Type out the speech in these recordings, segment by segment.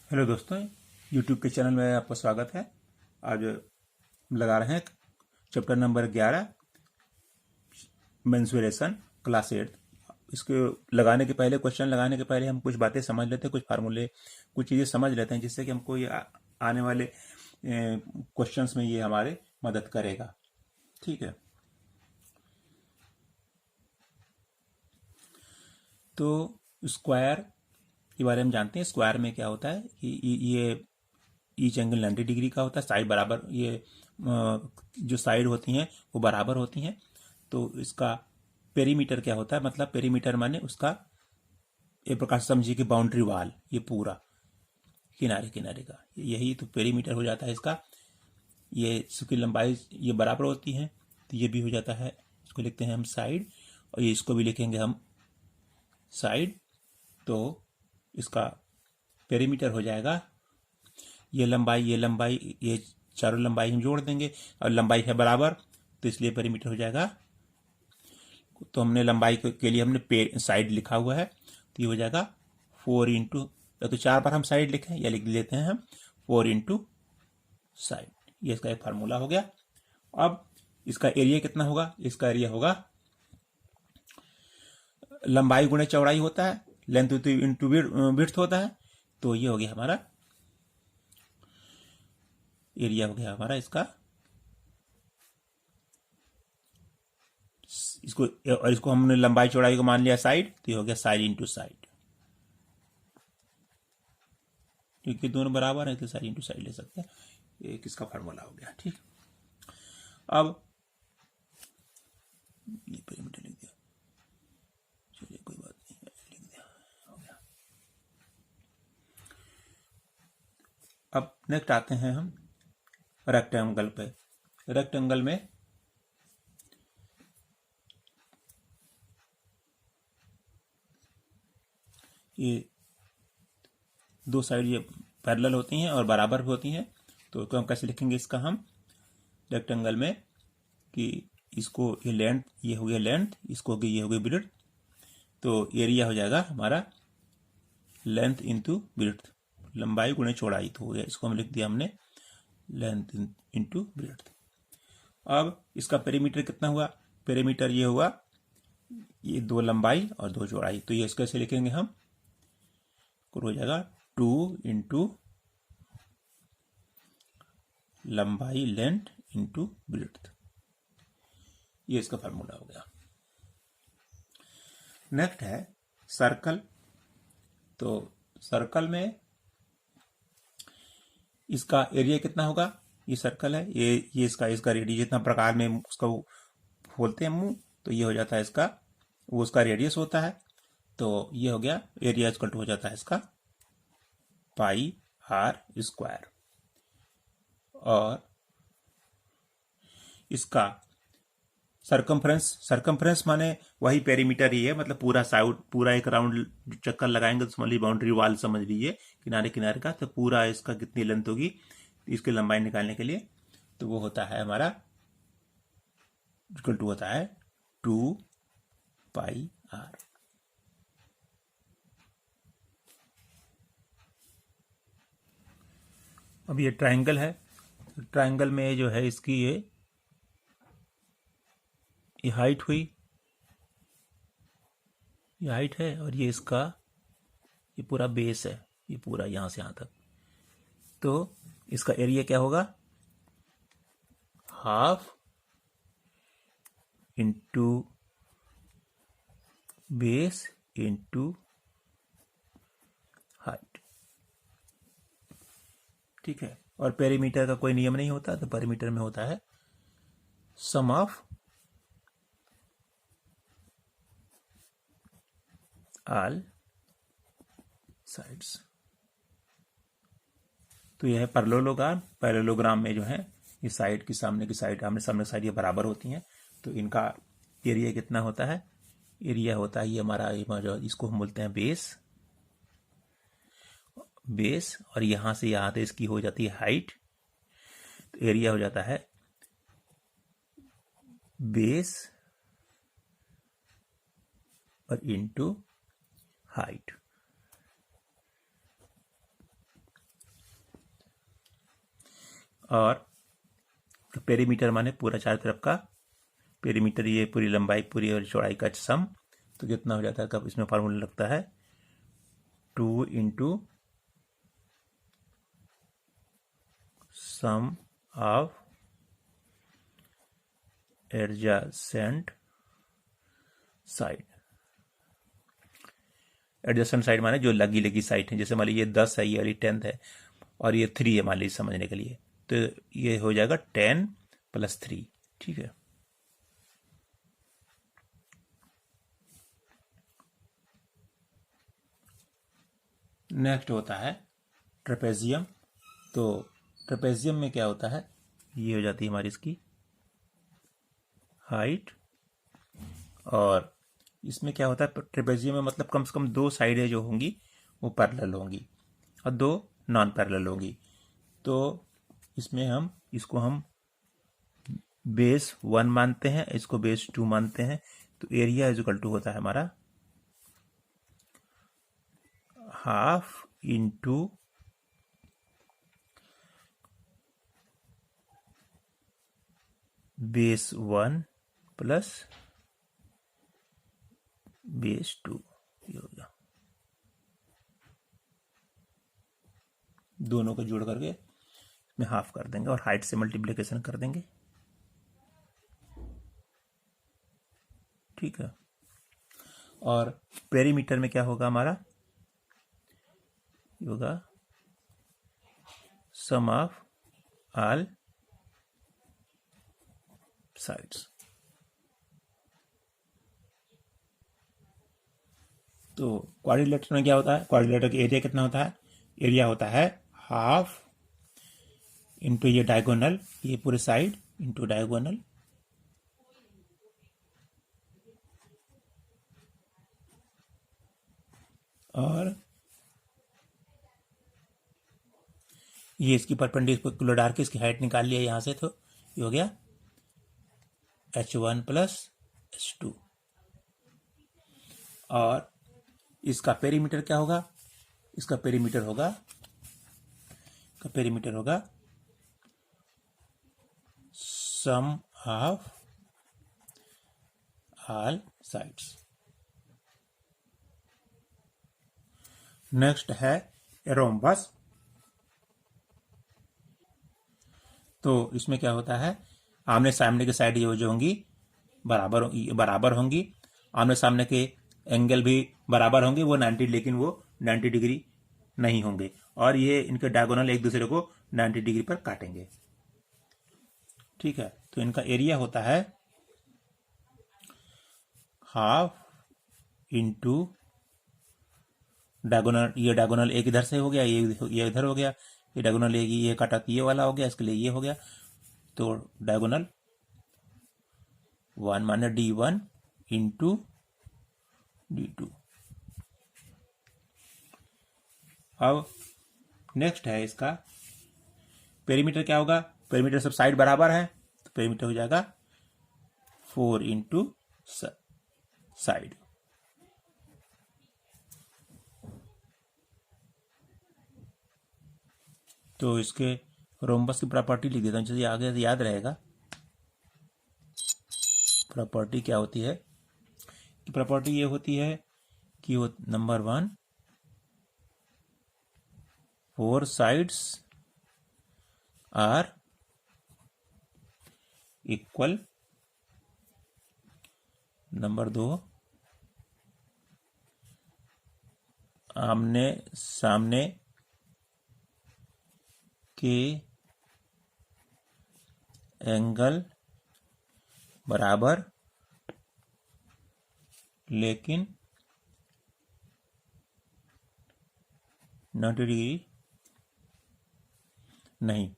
Hello दोस्तों, YouTube के channel में आपका स्वागत है। आज हम लगा रहे हैं चैप्टर नंबर 11 मेंसुरेशन क्लास 8। इसको लगाने के पहले, क्वेश्चन लगाने के पहले हम कुछ बातें समझ लेते हैं, कुछ फार्मूले, कुछ चीज़ें समझ लेते हैं, जिससे कि हमको ये आने वाले क्वेश्चंस में ये हमारे मदद करेगा। ठीक है, तो स्क्वायर के बारे में जानते हैं। स्क्वायर में क्या होता है कि ये ईच एंगल 90 डिग्री का होता है। साइड बराबर, ये जो साइड होती हैं वो बराबर होती हैं। तो इसका पेरीमीटर क्या होता है, मतलब पेरीमीटर माने उसका एक प्रकार से समझिए कि बाउंड्री वाल, ये पूरा किनारे किनारे का, यही तो पेरीमीटर हो जाता है इसका। ये इसकी लंबाई ये बराबर होती है, तो ये भी हो जाता है, इसको लिखते हैं हम साइड, और ये इसको भी लिखेंगे हम साइड। तो इसका पेरीमीटर हो जाएगा ये लंबाई, ये चारों लंबाई हम जोड़ देंगे, और लंबाई है बराबर, तो इसलिए पेरीमीटर हो जाएगा। तो हमने लंबाई के लिए हमने साइड लिखा हुआ है, तो ये हो जाएगा 4 इंटू, या तो 4 बार हम साइड लिखें या लिख लेते हैं हम 4 इंटू साइड। ये इसका एक फार्मूला हो गया। अब इसका एरिया कितना होगा? इसका एरिया होगा लंबाई गुणे चौड़ाई होता है, लेंथ इंटू विड्थ होता है। तो ये हो गया हमारा एरिया, हो गया हमारा इसका। इसको और इसको हमने लंबाई चौड़ाई को मान लिया साइड, तो ये हो गया साइड इंटू साइड, क्योंकि दोनों बराबर है तो साइड इंटू साइड ले सकते हैं। एक इसका फार्मूला हो गया। ठीक, अब ये पेरीमीटर लिख दिया, चलिए कोई बात नहीं, लिख दिया, हो गया। अब नेक्स्ट आते हैं हम रेक्टेंगल पे। रेक्टेंगल में ये दो साइड ये पैरेलल होती हैं और बराबर भी होती हैं। तो हम कैसे लिखेंगे इसका? हम रेक्टेंगल में कि इसको ये लेंथ, ये हो गया लेंथ, इसको हो गई, ये हो गई ब्रेड्थ। तो एरिया हो जाएगा हमारा लेंथ इंटू ब्रेड्थ, लंबाई गुणे चौड़ाई। तो हो गया, इसको हम लिख दिया हमने लेंथ इंटू ब्रेड्थ। अब इसका पेरीमीटर कितना हुआ? पेरीमीटर ये हुआ, ये 2 लंबाई और 2 चौड़ाई। तो ये इसको कैसे लिखेंगे हम? हो जाएगा 2 इंटू लंबाई लेंथ इंटू ब्रेड्थ। ये इसका फार्मूला हो गया। नेक्स्ट है सर्कल। तो सर्कल में इसका एरिया कितना होगा? ये सर्कल है, ये इसका रेडियस, जितना प्रकार में उसका खोलते हैं मुंह, तो ये हो जाता है इसका, वो उसका रेडियस होता है। तो ये हो गया एरिया इक्वल टू हो जाता है इसका पाई आर स्क्वायर। और इसका सरकमफ्रेंस माने वही पेरीमीटर ही है, मतलब पूरा साइड, पूरा एक राउंड चक्कर लगाएंगे तो समझ लीजिए बाउंड्री वाल समझ लीजिए किनारे किनारे का। तो पूरा इसका कितनी लेंथ होगी इसकी लंबाई निकालने के लिए, तो वो होता है हमारा इक्वल टू होता है 2 पाई आर। अब ये ट्रायंगल है, ट्रायंगल में जो है इसकी ये हाइट हुई, ये हाइट है, और ये इसका ये पूरा बेस है, ये पूरा यहां से यहां तक। तो इसका एरिया क्या होगा? Half into base into height. ठीक है, और पेरीमीटर का कोई नियम नहीं होता, तो पेरीमीटर में होता है सम ऑफ ऑल साइड्स। तो यह है पैरेललोग्राम। पैरेललोग्राम में जो है ये साइड की सामने की साइड, आमने सामने साइड ये बराबर होती हैं। तो इनका एरिया कितना होता है? एरिया होता है ये हमारा, जो इसको हम बोलते हैं बेस, और यहां से यहां तक इसकी हो जाती है हाइट। तो एरिया हो जाता है बेस और इंटू हाइट। और पेरीमीटर माने पूरा चार तरफ का पेरीमीटर, ये पूरी लंबाई पूरी और चौड़ाई का सम। तो कितना हो जाता है, कब इसमें फार्मूला लगता है 2 into sum of adjacent side. Adjacent side माने जो लगी लगी साइड है, जैसे मान लीजिए 10 है, ये वाली 10 है और ये 3 है मान लीजिए समझने के लिए, तो ये हो जाएगा 10 + 3। ठीक है। नेक्स्ट होता है ट्रेपेजियम। तो ट्रेपेजियम में क्या होता है, ये हो जाती है हमारी इसकी हाइट, और इसमें क्या होता है ट्रेपेजियम में, मतलब कम से कम 2 साइडें जो होंगी वो पैरेलल होंगी और 2 नॉन पैरेलल होंगी। तो इसमें इसको हम बेस 1 मानते हैं, इसको बेस 2 मानते हैं। तो एरिया इज इक्वल टू होता है हमारा half into base 1 plus base 2, ये हो गया। दोनों को जोड़ करके इसमें हाफ कर देंगे और हाइट से मल्टीप्लिकेशन कर देंगे। ठीक है। और पेरीमीटर में क्या होगा हमारा, ये होगा सम ऑफ ऑल साइड्स। तो क्वाड्रिलेटरल में क्या होता है, क्वाड्रिलेटरल का एरिया कितना होता है, एरिया होता है हाफ इंटू ये डायगोनल, ये पूरे साइड इंटू डायगोनल, और ये इसकी परपेंडिकुलर डाल के इसकी हाइट निकाल लिया यहां से, तो ये हो गया h1 + h2। और इसका पेरीमीटर क्या होगा, इसका पेरीमीटर होगा सम ऑफ ऑल साइड्स। नेक्स्ट है रोम्बस। तो इसमें क्या होता है, आमने सामने की साइड ये जो होंगी बराबर होंगी, आमने सामने के एंगल भी बराबर होंगे, वो 90, लेकिन वो 90 डिग्री नहीं होंगे, और ये इनके डायगोनल एक दूसरे को 90 डिग्री पर काटेंगे। ठीक है। तो इनका एरिया होता है हाफ इंटू डायगोनल, ये डायगोनल एक इधर से हो गया, ये इधर हो गया, ये डायगोनल ये काटा ये वाला हो गया, इसके लिए ये हो गया। तो डायगोनल 1 माने D1 इंटू D2। अब नेक्स्ट है इसका पेरीमीटर क्या होगा, पेरीमीटर सब साइड बराबर है, तो पेरीमीटर हो जाएगा 4 इंटू साइड। तो इसके रोम्बस की प्रॉपर्टी लिख देता हूँ, जैसे आगे याद रहेगा। प्रॉपर्टी क्या होती है, प्रॉपर्टी ये होती है कि वो number 1 4 sides are equal, number 2 आमने सामने के एंगल बराबर लेकिन 90 डिग्री नहीं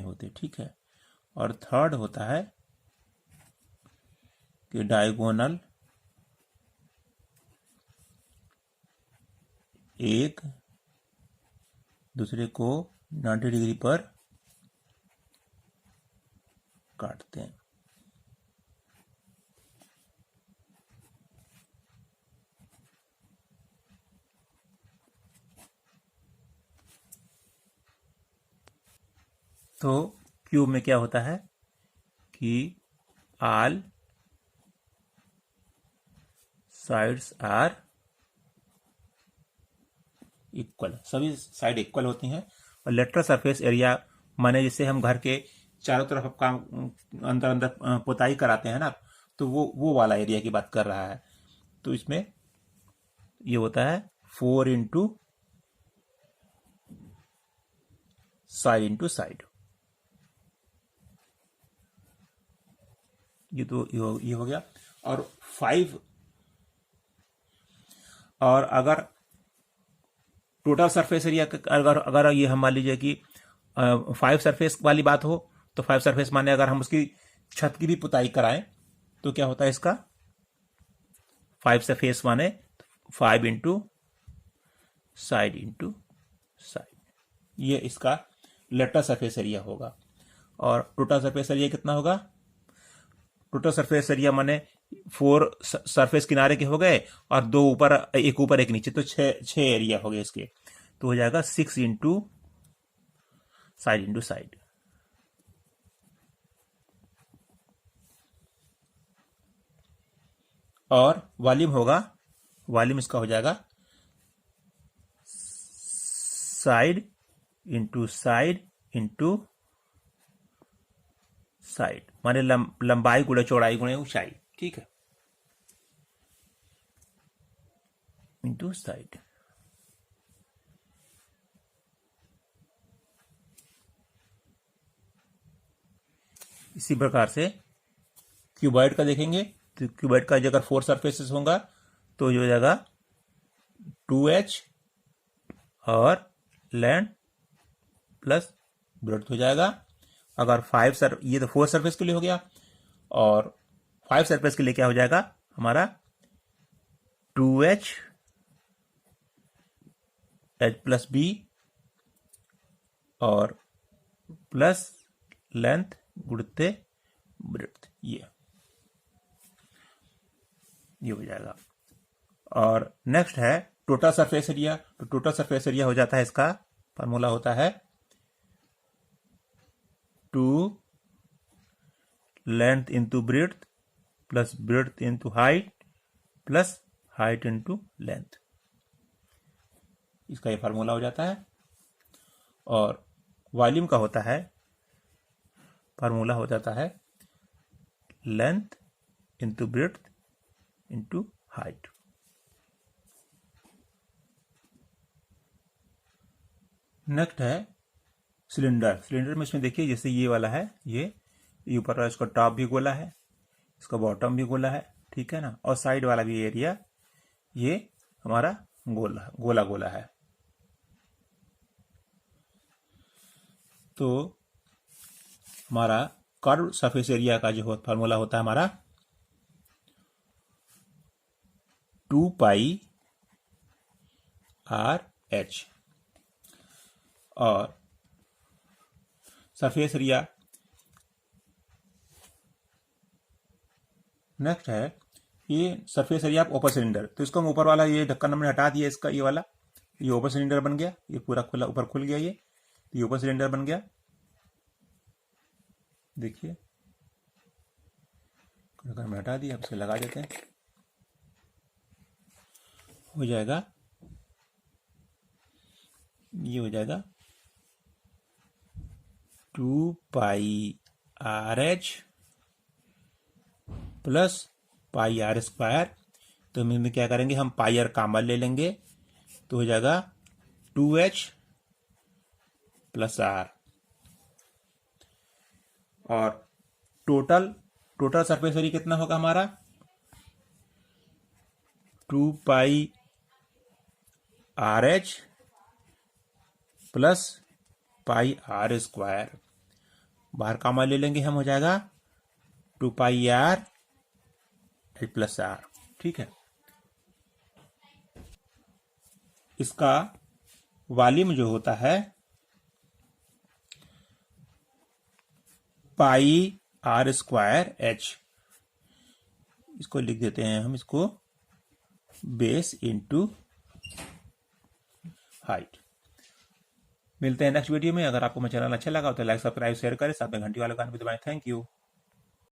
होते। ठीक है। और थर्ड होता है कि डायगोनल एक दूसरे को 90 डिग्री पर काटते हैं। तो क्यूब में क्या होता है कि ऑल साइड्स आर इक्वल, सभी साइड इक्वल होती हैं। और लेटरल सरफेस एरिया माने जिसे हम घर के चारों तरफ काम अंदर अंदर पुताई कराते हैं ना, तो वो वाला एरिया की बात कर रहा है। तो इसमें ये होता है 4 × साइड × साइड। ये तो ये हो गया। और 5, और अगर टोटल सरफेस एरिया अगर अगर ये हम मान लीजिए कि 5 सरफेस वाली बात हो, तो 5 सरफेस माने अगर हम उसकी छत की भी पुताई कराएं तो क्या होता है इसका 5 सरफेस माने 5 × साइड × साइड, ये इसका लेटरल सरफेस एरिया होगा। और टोटल सरफेस एरिया कितना होगा? टोटल सरफेस एरिया माने 4 सरफेस किनारे के हो गए और 2 ऊपर, एक नीचे, तो 6 एरिया हो गए इसके। तो हो जाएगा 6 × साइड × साइड। और वॉल्यूम होगा, वॉल्यूम इसका हो जाएगा साइड × साइड × साइड, माने लंबाई गुणे चौड़ाई गुणे ऊंचाई, ठीक है, इंटू साइड। इसी प्रकार से क्यूबॉइड का देखेंगे, तो क्यूबॉइड का अगर 4 सरफेसेस होगा तो ये हो जाएगा 2h और लेंथ प्लस ब्रेड्थ हो जाएगा। अगर 5 ये तो 4 सरफेस के लिए हो गया, और 5 सरफेस के लिए क्या हो जाएगा हमारा 2h h प्लस बी और प्लस लेंथ गुणते ब्रेड्थ, ये हो जाएगा। और नेक्स्ट है टोटल सरफेस एरिया। तो टोटल सरफेस एरिया हो जाता है, इसका फार्मूला होता है 2 length into breadth plus breadth into height plus height into length, इसका ये फार्मूला हो जाता है। और वॉल्यूम का होता है, फार्मूला हो जाता है length into breadth into height. Next है सिलेंडर। सिलेंडर में इसमें देखिए जैसे ये वाला है, ये ऊपर वाला इसका टॉप भी गोला है, इसका बॉटम भी गोला है, ठीक है ना, और साइड वाला भी एरिया ये हमारा गोला गोला है। तो हमारा कर्व सरफेस एरिया का जो फार्मूला होता है हमारा 2πr h। और सरफेस एरिया नेक्स्ट है ये surface area of open cylinder. तो इसको हम ऊपर वाला ये ढक्कन हमने हटा दिया, इसका ये वाला, ये ओपन सिलेंडर बन गया, ये पूरा खुला ऊपर खुल गया, ये ओपन सिलेंडर बन गया। देखिए ढक्कन हमने हटा दिया, अब इसे लगा देते हैं, हो जाएगा, ये हो जाएगा 2πrh प्लस πr²। तो हम इनमें क्या करेंगे, हम πr कॉमन ले लेंगे, तो हो जाएगा 2h प्लस r। और टोटल सरफेस एरिया कितना होगा हमारा 2πrh प्लस πr²। बाहर कॉमन ले लेंगे हम, हो जाएगा 2πr प्लस r, ठीक है। इसका वॉल्यूम जो होता है πr²h, इसको लिख देते हैं हम, इसको बेस इंटू हाइट। मिलते हैं नेक्स्ट वीडियो में। अगर आपको मेरा चैनल अच्छा लगा हो तो लाइक सब्सक्राइब शेयर करें, साथ में घंटी वाले कान भी दबाएं। Thank you.